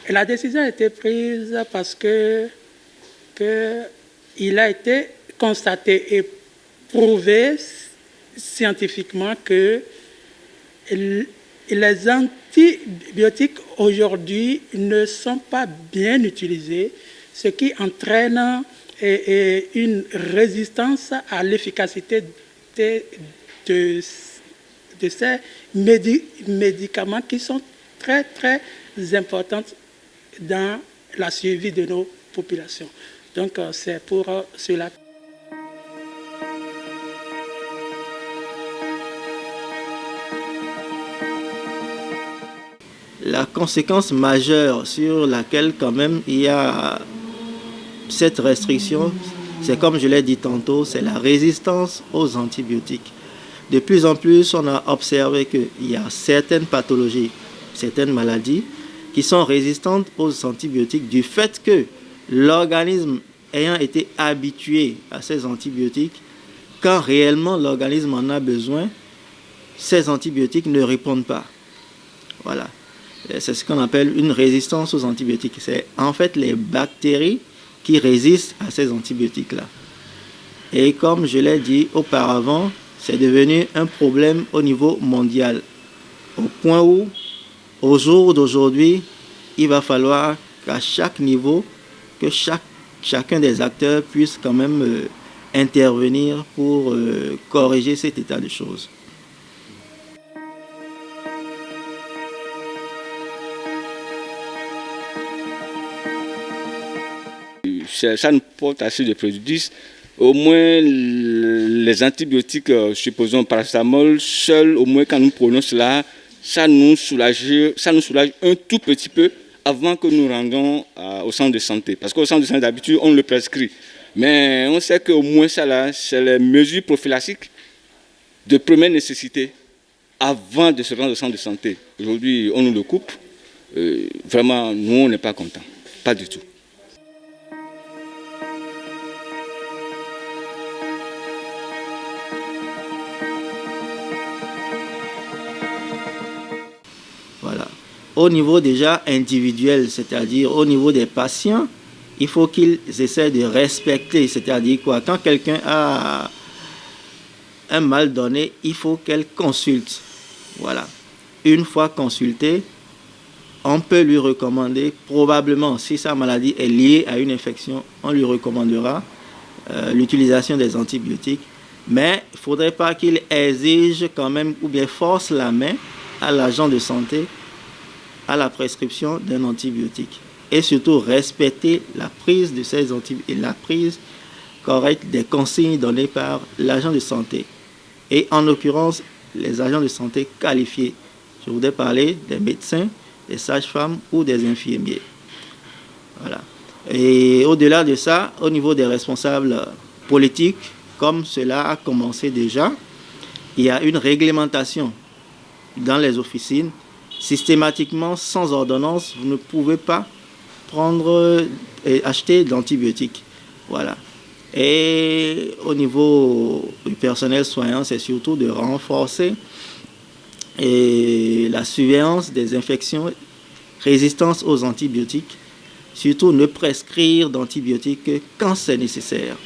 la décision a été prise parce que il a été constaté et prouvé scientifiquement que les antibiotiques aujourd'hui ne sont pas bien utilisés, ce qui entraîne une résistance à l'efficacité de ces médicaments qui sont très très importants dans la survie de nos populations. Donc c'est pour cela. La conséquence majeure sur laquelle quand même il y a cette restriction, c'est comme je l'ai dit tantôt, c'est la résistance aux antibiotiques. De plus en plus, on a observé qu'il y a certaines pathologies, certaines maladies qui sont résistantes aux antibiotiques du fait que l'organisme ayant été habitué à ces antibiotiques, quand réellement l'organisme en a besoin, ces antibiotiques ne répondent pas. Voilà. C'est ce qu'on appelle une résistance aux antibiotiques. C'est en fait les bactéries qui résistent à ces antibiotiques-là. Et comme je l'ai dit auparavant, c'est devenu un problème au niveau mondial. Au point où, au jour d'aujourd'hui, il va falloir qu'à chaque niveau, que chacun des acteurs puisse quand même intervenir pour corriger cet état de choses. Ça nous porte assez de préjudice. Au moins, les antibiotiques, supposons paracétamol, seuls, au moins quand nous prenons cela, ça nous soulage un tout petit peu avant que nous rendions au centre de santé. Parce qu'au centre de santé, d'habitude, on le prescrit. Mais on sait qu'au moins ça là, c'est les mesures prophylaxiques de première nécessité avant de se rendre au centre de santé. Aujourd'hui, on nous le coupe. Vraiment, nous, on n'est pas contents. Pas du tout. Voilà. Au niveau déjà individuel, c'est-à-dire au niveau des patients, il faut qu'ils essaient de respecter, c'est-à-dire quoi, quand quelqu'un a un mal donné, il faut qu'elle consulte. Voilà. Une fois consultée, on peut lui recommander, probablement, si sa maladie est liée à une infection, on lui recommandera l'utilisation des antibiotiques. Mais il ne faudrait pas qu'il exige quand même, ou bien force la main à l'agent de santé à la prescription d'un antibiotique. Et surtout respecter la prise de ces antibiotiques et la prise correcte des consignes données par l'agent de santé. Et en l'occurrence, les agents de santé qualifiés. Je voudrais parler des médecins, des sages-femmes ou des infirmiers. Voilà. Et au-delà de ça, au niveau des responsables politiques, comme cela a commencé déjà, il y a une réglementation dans les officines. Systématiquement, sans ordonnance, vous ne pouvez pas prendre et acheter d'antibiotiques. Voilà. Et au niveau du personnel soignant, c'est surtout de renforcer la surveillance des infections, résistance aux antibiotiques, surtout ne prescrire d'antibiotiques que quand c'est nécessaire.